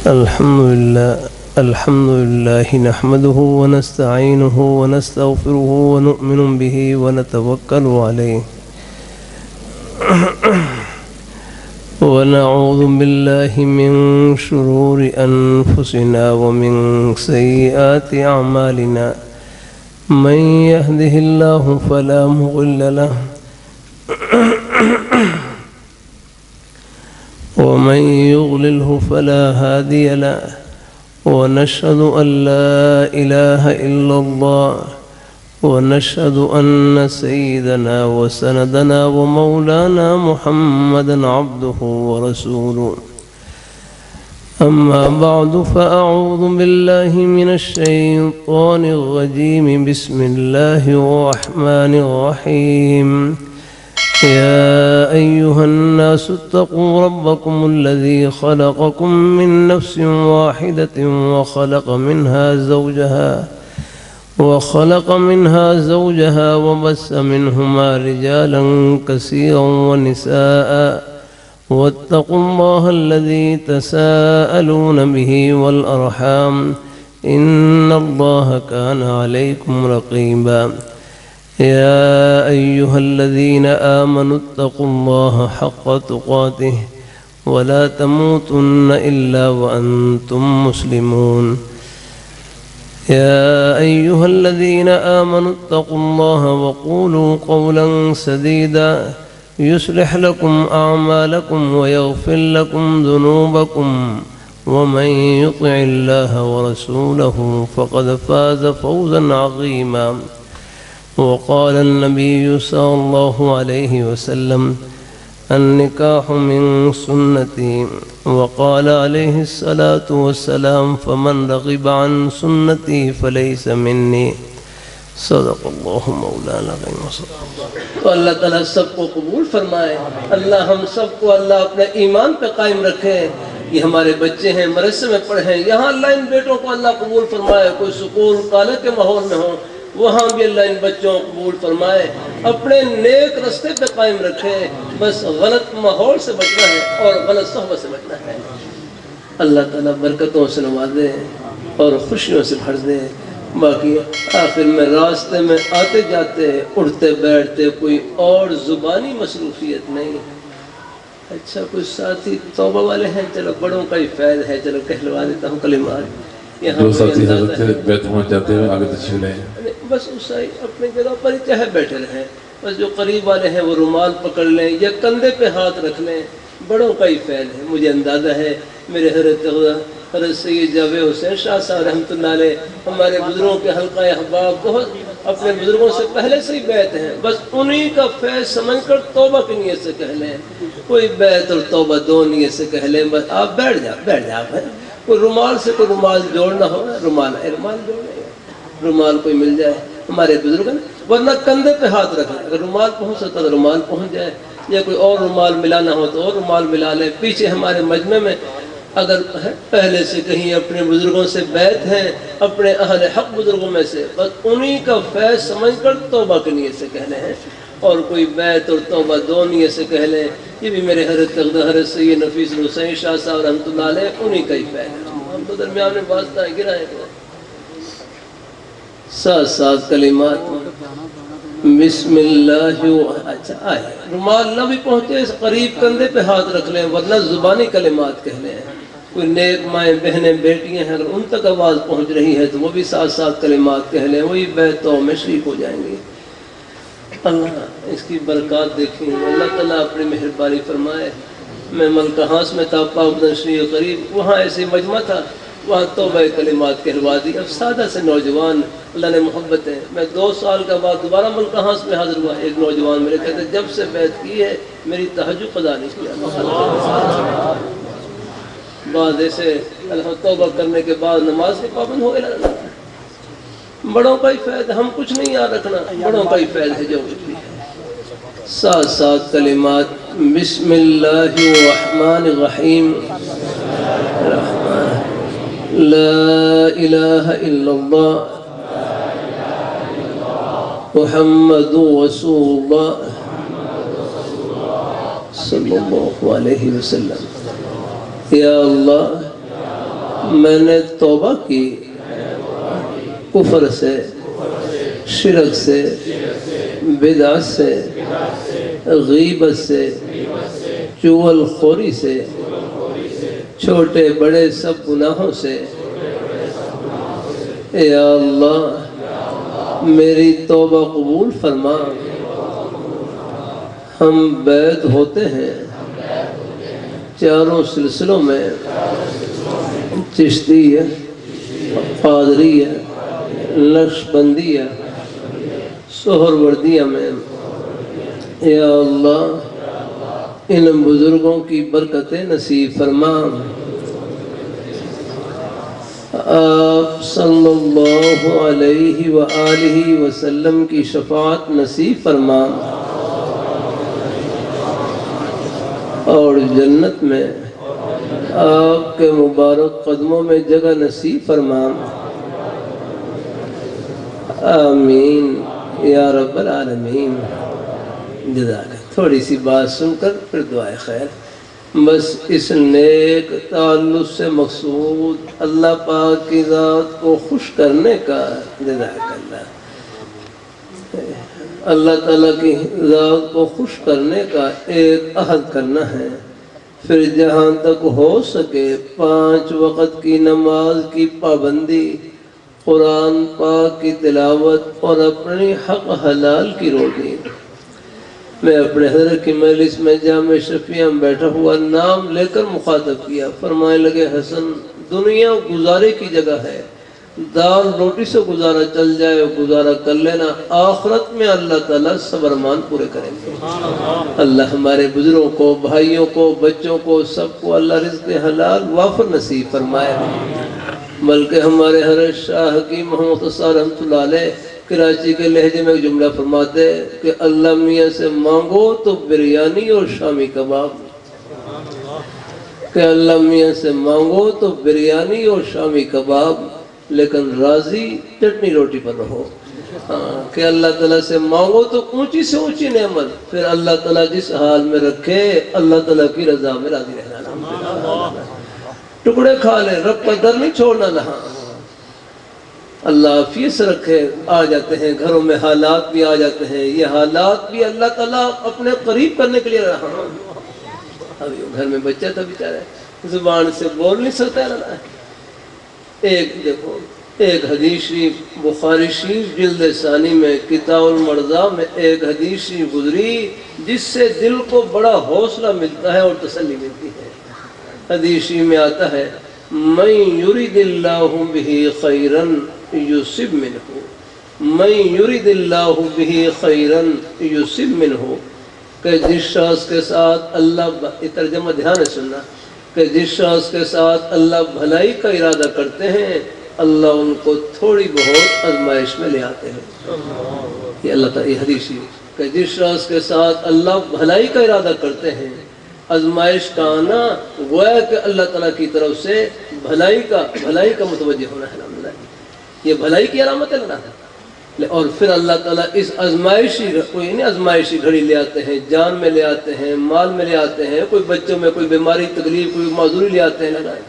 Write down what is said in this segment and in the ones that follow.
الحمد لله نحمده ونستعينه ونستغفره ونؤمن به ونتوكل عليه ونعوذ بالله من شرور أنفسنا ومن سيئات أعمالنا من يهده الله فلا مضل له ومن يضلله فلا هادي له ونشهد أن لا إله إلا الله ونشهد أن سيدنا وسندنا ومولانا محمدا عبده ورسوله أما بعد فأعوذ بالله من الشيطان الرجيم بسم الله الرحمن الرحيم يا أيها الناس اتقوا ربكم الذي خلقكم من نفس واحدة وخلق منها زوجها وبث منهما رجالا كثيرا ونساء واتقوا الله الذي تساءلون به والأرحام إن الله كان عليكم رقيبا يا أيها الذين آمنوا اتقوا الله حق تقاته ولا تموتن إلا وأنتم مسلمون يا أيها الذين آمنوا اتقوا الله وقولوا قولا سديدا يصلح لكم أعمالكم ويغفر لكم ذنوبكم ومن يطع الله ورسوله فقد فاز فوزا عظيما وقال النبي صلى الله عليه وسلم النكاح من سنتي وقال عليه الصلاة والسلام فمن رغب عن سنتي فليس مني صدق اللہ مولانا تو اللہ تعالیٰ سب کو قبول فرمائے. اللہ ہم سب کو اللہ اپنے ایمان پہ قائم رکھے. یہ ہمارے بچے ہیں مدرسے میں پڑھیں, یہاں اللہ ان بیٹوں کو اللہ قبول فرمائے. کوئی سکول کالج کے ماحول میں ہو وہاں بھی اللہ ان بچوں کو قبول فرمائے. اپنے نیک رستے پہ قائم رکھے. بس غلط ماحول سے بچنا ہے اور غلط صحبت سے بچنا ہے. اللہ تعالیٰ برکتوں سے نوازے اور خوشیوں سے بھر دے. باقی آخر میں راستے میں آتے جاتے اٹھتے بیٹھتے کوئی اور زبانی مصروفیت نہیں. اچھا کوئی ساتھی توبہ والے ہیں, چلو بڑوں کا ہی فیض ہے, چلو کہلوا دیتا ہوں کلمات. جو ساتھی حضرت بیت پہنچ جاتے ہیں آگے تشریف لیں, بس اس اپنی جگہ پر ہی چاہے بیٹھے رہیں. بس جو قریب والے ہیں وہ رومال پکڑ لیں یا کندھے پہ ہاتھ رکھ لیں. بڑوں کا ہی فیض ہے. مجھے اندازہ ہے میرے حضرت سید جاوید حسین شاہ صاحب رحمۃ اللہ علیہ ہمارے بزرگوں کے حلقہ احباب بہت اپنے بزرگوں سے پہلے سے ہی بیعت ہیں. بس انہی کا فیض سمجھ کر توبہ کی نیت سے کہہ لیں. کوئی بیعت اور توبہ دو نیت سے کہہ لیں. بس آپ بیٹھ جاؤ. کوئی رومال سے کوئی رومال جوڑنا ہو, رومال جوڑنا, رومال کوئی مل جائے ہمارے بزرگ ہیں. ورنہ کندھے پہ ہاتھ رکھیں. اگر رومال پہنچ سکتا تو رومال پہنچ جائے, یا کوئی اور رومال ملانا ہو تو اور رومال ملا لیں. پیچھے ہمارے مجمع میں اگر پہلے سے کہیں اپنے بزرگوں سے بیعت ہیں, اپنے اہل حق بزرگوں میں سے, بس انہی کا فیض سمجھ کر توبہ کی نیت سے کہنے ہیں. اور کوئی بیعت اور توبہ دو نیت سے کہہ لیں. یہ بھی میرے حضرت سید نفیس حسین شاہ صاحب رحمۃ اللہ علیہ انہی کا ہی فیض ہے. ہم تو درمیان میں واسطہ گرائیں گے. ساتھ کلمات بسم اللہ. اچھا آئے رومال نہ بھی پہنچے قریب کندھے پہ ہاتھ رکھ لیں, ورنہ زبانی کلمات کہہ لیں. کوئی نیک مائیں بہنیں بیٹیاں ہیں اگر ان تک آواز پہنچ رہی ہے تو وہ بھی ساتھ کلمات کہہ لیں. وہی بیعتوں میں شریک ہو جائیں گے. اللہ اس کی برکات دیکھیں. اللہ تعالیٰ اپنی مہربانی فرمائے. میں ملکہ ہاس میں تھا پاکستان شریف قریب, وہاں ایسے مجمع تھا, وہاں توبہ کلمات کہلوا دی. اب سادہ سے نوجوان اللہ نے محبت ہے. میں 2 سال کے بعد دوبارہ ملکہ ہاس میں حاضر ہوا. ایک نوجوان میرے کہتے جب سے بیعت کی ہے میری تہجد قضا نہیں کیا. بعد ایسے توبہ کرنے کے بعد نماز کے پابند ہو گئے. بڑوں کا ہی فیض, ہم کچھ نہیں یاد رکھنا, بڑوں کا ہی فیض ہے جو کچھ بھی ہے. ساتھ کلمات بسم اللہ الرحمن الرحیم. لا الہ الا اللہ محمد رسول اللہ صلی اللہ علیہ وسلم. یا اللہ میں نے توبہ کی کفر سے، شرک سے، بدعت سے، غیبت سے، چغل خوری سے، چھوٹے بڑے سب گناہوں سے۔ یا اللہ میری توبہ قبول فرما۔ ہم بیعت ہوتے ہیں چاروں سلسلوں میں، چشتیہ، قادریہ، نقشبندیہ، سہروردیہ میں۔ یا اللہ ان بزرگوں کی برکتیں نصیب فرما۔ آپ صلی اللہ علیہ وآلہ وسلم کی شفاعت نصیب فرما اور جنت میں آپ کے مبارک قدموں میں جگہ نصیب فرما۔ آمین یا رب العالمین۔ جزاک۔ تھوڑی سی بات سن کر پھر دعائے خیر۔ بس اس نیک تعلق سے مقصود اللہ پاک کی ذات کو خوش کرنے کا۔ جزاک اللہ۔ اللہ تعالیٰ کی ذات کو خوش کرنے کا ایک عہد کرنا ہے، پھر جہاں تک ہو سکے 5 وقت کی نماز کی پابندی، قرآن پاک کی تلاوت اور اپنی حق حلال کی روزی۔ میں اپنے حضرت کی مجلس میں جامع شفیع میں بیٹھا ہوا نام لے کر مخاطب کیا، فرمانے لگے حسن دنیا گزارے کی جگہ ہے، دال روٹی سے گزارا چل جائے گزارا کر لینا، آخرت میں اللہ تعالیٰ سب ارمان پورے کریں گے۔ اللہ ہمارے بزرگوں کو، بھائیوں کو، بچوں کو، سب کو اللہ رزق حلال وافر نصیب فرمائے۔ بلکہ ہمارے حضرت شاہ کی محمد مختصر رحمۃ اللہ علیہ کراچی کے لہجے میں ایک جملہ فرماتے کہ اللہ میاں سے مانگو تو بریانی اور شامی کباب، کہ اللہ میاں سے مانگو تو بریانی اور شامی کباب، لیکن راضی چٹنی روٹی پر رہو۔ کہ اللہ تعالیٰ سے مانگو تو اونچی سے اونچی نعمت، پھر اللہ تعالیٰ جس حال میں رکھے اللہ تعالیٰ کی رضا میں راضی رہنا۔ ٹکڑے کھا لے، رب کا در نہیں چھوڑنا نہاں۔ اللہ عافیت سے رکھے۔ آ جاتے ہیں گھروں میں حالات بھی آ جاتے ہیں، یہ حالات بھی اللہ تعالیٰ اپنے قریب کرنے کے لیے رہا۔ ابھی گھر میں بچہ تھا بیچارہ، زبان سے بول نہیں سکتا ہے۔ ایک دیکھو، ایک حدیث شریف بخاری شریف جلد ثانی میں کتاب المرضا میں ایک حدیث شریف گزری جس سے دل کو بڑا حوصلہ ملتا ہے اور تسلی ملتی ہے۔ حدیث شریف میں آتا ہے من یرید اللہ بہ خیرا یصب منہ، من یرید اللہ بہ خیرا یصب منہ، کہ جس شخص کے ساتھ اللہ، یہ ترجمہ دھیان سے سننا، کہ جس شخص کے ساتھ اللہ بھلائی کا ارادہ کرتے ہیں اللہ ان کو تھوڑی بہت آزمائش میں لے آتے ہیں۔ یہ اللہ تعالیٰ یہ حدیث ہے کہ جس شخص کے ساتھ اللہ بھلائی کا ارادہ کرتے ہیں آزمائش کا آنا گویا کہ اللہ تعالیٰ کی طرف سے بھلائی کا متوجہ ہونا ہے۔ الحمدللہ یہ بھلائی کی علامت ہے اللہ۔ اور پھر اللہ تعالیٰ اس آزمائشی گھڑی لے آتے ہیں، جان میں لے آتے ہیں، مال میں لے آتے ہیں، کوئی بچوں میں کوئی بیماری تکلیف کوئی معذوری لے آتے ہیں لگائے،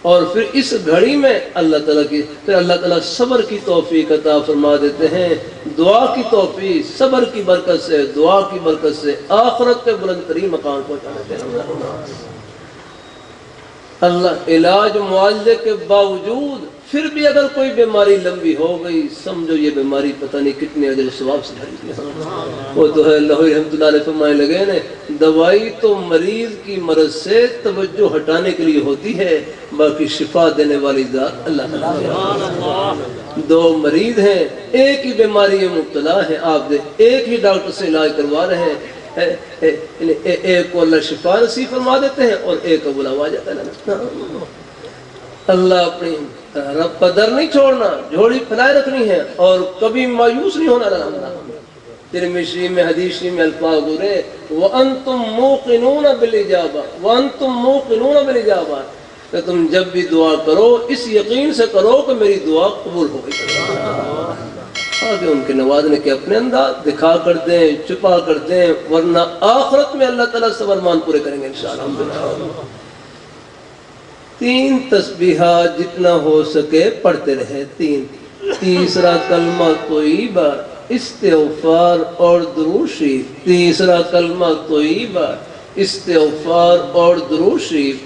اور پھر اس گھڑی میں اللہ تعالیٰ صبر کی توفیق عطا فرما دیتے ہیں، دعا کی توفیق، صبر کی برکت سے، دعا کی برکت سے آخرت کے بلند ترین مقام پہنچا دیتے ہیں۔ اللہ علاج معالجے کے باوجود پھر بھی اگر کوئی بیماری لمبی ہو گئی سمجھو یہ بیماری پتہ نہیں کتنے اجر و ثواب سے بھری ہے۔ وہ تو ہے لاہوری رحمۃ اللہ علیہ فرمانے لگے نے دوائی تو مریض کی مرض سے توجہ ہٹانے کے لیے ہوتی ہے، باقی شفا دینے والی ذات اللہ تعالیٰ۔ دو مریض ہیں، ایک ہی بیماری میں مبتلا ہے، آپ ایک ہی ڈاکٹر سے علاج کروا رہے ہیں، ایک کو اللہ شفا نصیب فرما دیتے ہیں اور ایک کو بلاوا جاتا ہے۔ اللہ اپنی رب کا در نہیں چھوڑنا، جھولی پھیلائے رکھنی ہے اور کبھی مایوس نہیں ہونا۔ ترمذی شریف میں حدیث شریف میں الفاظ گزرے وَأَنْتُمْ مُوقِنُونَ بِالْإِجَابَةِ وَأَنْتُمْ مُوقِنُونَ بِالْإِجَابَةِ، کہ تم جب بھی دعا کرو اس یقین سے کرو کہ میری دعا قبول ہو گئی۔ آگے ان کے نوازنے کے اپنے انداز دکھا کر دیں، چھپا کر دیں، ورنہ آخرت میں اللہ تعالیٰ سب ارمان پورے کریں گے انشاءاللہ۔ 3 تسبیحات جتنا ہو سکے پڑھتے رہے. 3. تیسرا کلمہ طیبہ استغفار اور درود شریف. تیسرا کلمہ طیبہ استغفار اور درود شریف.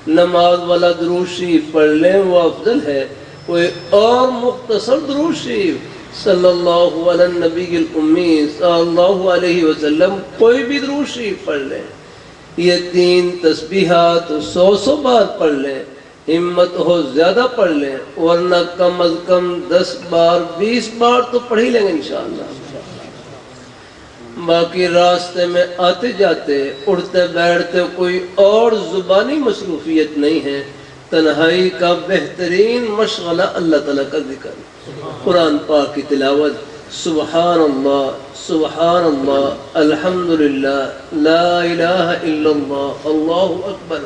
نماز والا درود شریف پڑھ لیں وہ افضل ہے. کوئی اور مختصر درود شریف صلی اللہ علی النبی الامی صلی اللہ علیہ وسلم کوئی بھی درود شریف پڑھ لیں. یہ 3 تسبیحات 100 بار پڑھ لیں. ہمت ہو زیادہ پڑھ لیں ورنہ کم از کم 10 بار 20 بار تو پڑھ ہی لیں گے انشاءاللہ. باقی راستے میں آتے جاتے اٹھتے بیٹھتے کوئی اور زبانی مصروفیت نہیں ہے. تنہائی کا بہترین مشغلہ اللہ تعالیٰ کا ذکر, قرآن پاک کی تلاوت. سبحان اللہ سبحان اللہ الحمدللہ لا الہ الا اللہ اللہ اکبر.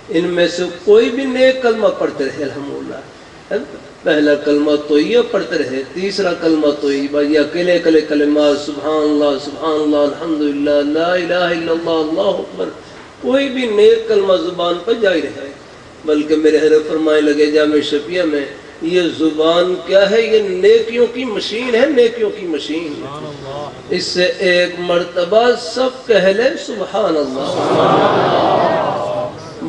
ان میں سے کوئی بھی نیک کلمہ پڑھتے رہے الحمدللہ. پہلا کلمہ طیبہ پڑھتے رہے, تیسرا کلمہ طیبہ یا اکیلے اکیلے کلمات سبحان اللہ الحمدللہ لا الہ الا اللہ اللہ اکبر. کوئی بھی نیک کلمہ زبان پر جاری رہے. بلکہ میرے حضرت فرمائے لگے جامع شفیہ میں, یہ زبان کیا ہے؟ یہ نیکیوں کی مشین ہے, نیکیوں کی مشین. اس سے ایک مرتبہ سب کہہ لیں سبحان اللہ,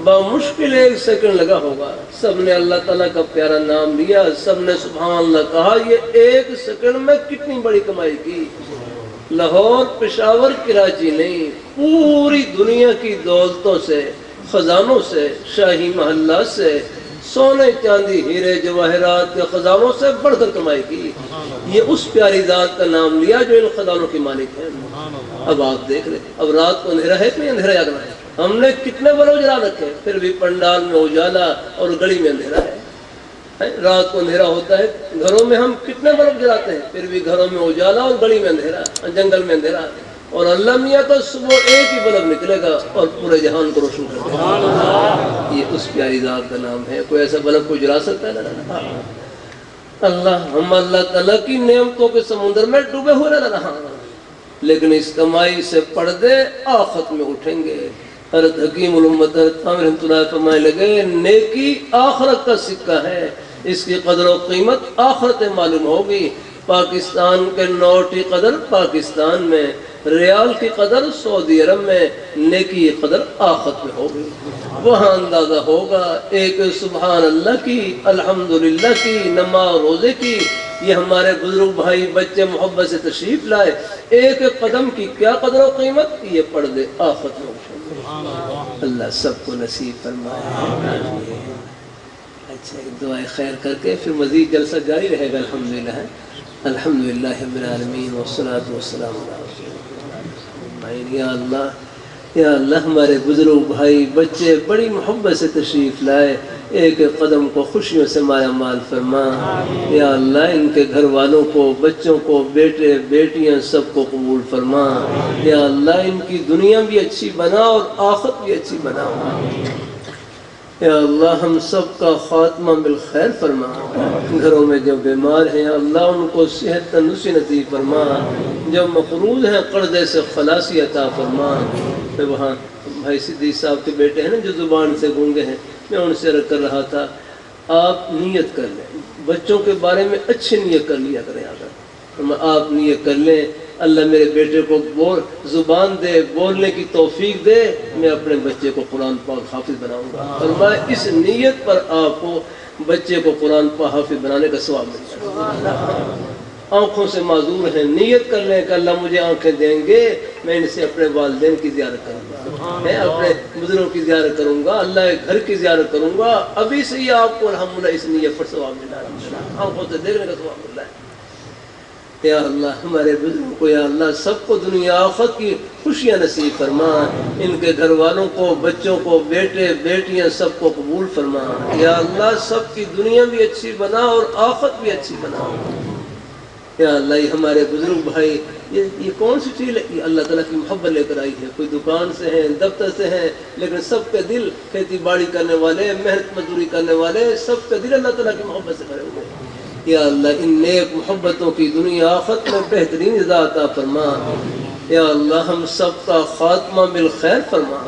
بمشکل 1 سیکنڈ لگا ہوگا. سب نے اللہ تعالیٰ کا پیارا نام لیا, سب نے سبحان اللہ کہا. یہ 1 سیکنڈ میں کتنی بڑی کمائی کی. لاہور پشاور کراچی نہیں, پوری دنیا کی دولتوں سے خزانوں سے شاہی محلہ سے سونے چاندی ہیرے جواہرات کے خزانوں سے بڑھ کر کمائی کی. یہ اس پیاری ذات کا نام لیا جو ان خزانوں کی مالک ہے. اب آپ دیکھ لیں, اب رات کو اندھیرا ہے کہ اندھیرا یاد رہا ہے؟ ہم نے کتنے بلب جلا رکھے پھر بھی پنڈال میں اجالا اور گلی میں اندھیرا ہے. رات کو اندھیرا ہوتا ہے, گھروں میں ہم کتنے بلب جلاتے ہیں پھر بھی گھروں میں اجالا اور گلی میں اندھیرا, جنگل میں اندھیرا. اور اللہ میاں تو صبح 1 ہی بلب نکلے گا اور پورے جہان کو روشن کر دے گا. یہ اس پیاری ذات کا نام ہے. کوئی ایسا بلب کو جلا سکتا ہے؟ نہ. اللہ, ہم اللہ تعالیٰ کی نعمتوں کے سمندر میں ڈوبے ہوئے نہ رہا, لیکن اس کمائی سے پردے آخرت میں اٹھیں گے. حضرت حکیم الامت حضرت عامر رحمۃ اللہ فرمائے لگے, نیکی آخرت کا سکہ ہے, اس کی قدر و قیمت آخرت معلوم ہوگی. پاکستان کے نوٹ کی قدر پاکستان میں, ریال کی قدر سعودی عرب میں, نیکی کی قدر آخرت میں ہوگی. وہاں اندازہ ہوگا ایک سبحان اللہ کی, الحمدللہ کی, نماز روزے کی. یہ ہمارے بزرگ بھائی بچے محبت سے تشریف لائے, ایک قدم کی کیا قدر و قیمت, یہ پردے آخرت میں ہوگی. اللہ سب کو نصیب فرمائے. اچھا, ایک دعائے خیر کر کے پھر مزید جلسہ جاری رہے گا. الحمدللہ الحمدللہ رب العالمین والصلاة والسلام علی رسول اللہ. یا اللہ, یا اللہ, ہمارے بزرگ بھائی بچے بڑی محبت سے تشریف لائے, ایک قدم کو خوشیوں سے مالا مال فرما. یا اللہ, ان کے گھر والوں کو, بچوں کو, بیٹے بیٹیاں سب کو قبول فرما. یا اللہ, ان کی دنیا بھی اچھی بنا اور آخرت بھی اچھی بنا. یا اللہ, ہم سب کا خاتمہ بالخیر فرما. گھروں میں جو بیمار ہیں اللہ ان کو صحت تندرستی نصیب فرما. جو مقروض ہیں قرضے سے خلاصی عطا فرما. وہاں بھائی صدیق صاحب کے بیٹے ہیں نا جو زبان سے گونگے ہیں, میں ان سے رکھ کر رہا تھا, آپ نیت کر لیں, بچوں کے بارے میں اچھی نیت کر لیا کریں. آپ نیت کر لیں, اللہ میرے بیٹے کو زبان دے, بولنے کی توفیق دے, میں اپنے بچے کو قرآن پاک حافظ بناؤں گا. فرمایا اس نیت پر آپ کو بچے کو قرآن پاک حافظ بنانے کا ثواب ملتا ہے. آنکھوں سے معذور ہیں, نیت کر لیں کہ اللہ مجھے آنکھیں دیں گے, میں ان سے اپنے والدین کی زیارت کروں گا, میں اپنے بزرگوں کی زیارت کروں گا, اللہ کے گھر کی زیارت کروں گا. ابھی سے ہی آپ کو الحمدللہ اس نیت پر ثواب ملا ہے, آنکھوں سے دیکھنے کا ثواب ملا ہے. یا اللہ, ہمارے بزرگوں کو یا اللہ سب کو دنیا آخرت کی خوشیاں نصیب فرما. ان کے گھر والوں کو, بچوں کو, بیٹے بیٹیاں سب کو قبول فرما. یا اللہ, سب کی دنیا بھی اچھی بنا اور آخرت بھی اچھی بنا. یا اللہ, یہ ہمارے بزرگ بھائی, یہ کون سی چیز ہے؟ یہ اللہ تعالیٰ کی محبت لے کر آئی ہے. کوئی دکان سے ہیں, دفتر سے ہیں, لیکن سب کے دل کھیتی باڑی کرنے والے, محنت مزدوری کرنے والے, سب کے دل اللہ تعالیٰ کی محبت سے بھرے ہوئے ہیں. یا اللہ, ان نیک محبتوں کی دنیا آخرت میں بہترین رضا عطا فرما. یا اللہ, ہم سب کا خاتمہ بالخیر فرما.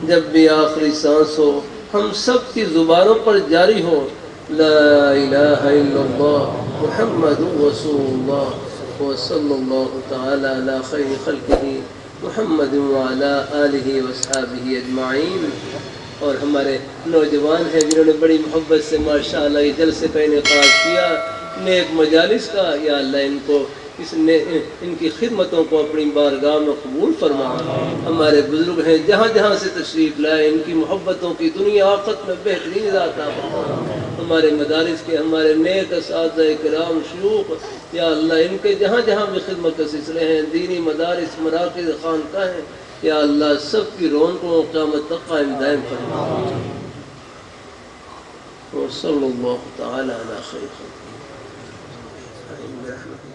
جب بھی آخری سانس ہو ہم سب کی زبانوں پر جاری ہو لا الہ الا اللہ محمد رسول اللہ وصلی اللہ تعالی علی خیر خلقہ محمد وعلی آلہ وصحابہ اجمعین۔ اور ہمارے نوجوان ہیں جنہوں نے بڑی محبت سے ماشاءاللہ یہ جلسے کا انعقاد کیا، نیک مجالس کا، یا اللہ ان کو ان کی خدمتوں کو اپنی بارگاہ میں قبول فرما۔ ہمارے بزرگ ہیں جہاں جہاں سے تشریف لائے، ان کی محبتوں کی دنیا آخرت میں بہترین عطا فرما۔ ہمارے مدارس کے ہمارے نیک اساتذہ کرام شیوخ، یا اللہ ان کے جہاں جہاں بھی خدمت کے سلسلے ہیں، دینی مدارس مراکز خانقاہیں، یا اللہ سب کی رونقوں قیامت تک قائم دائم فرما۔ وصلی اللہ تعالی علی خیر خلقہ۔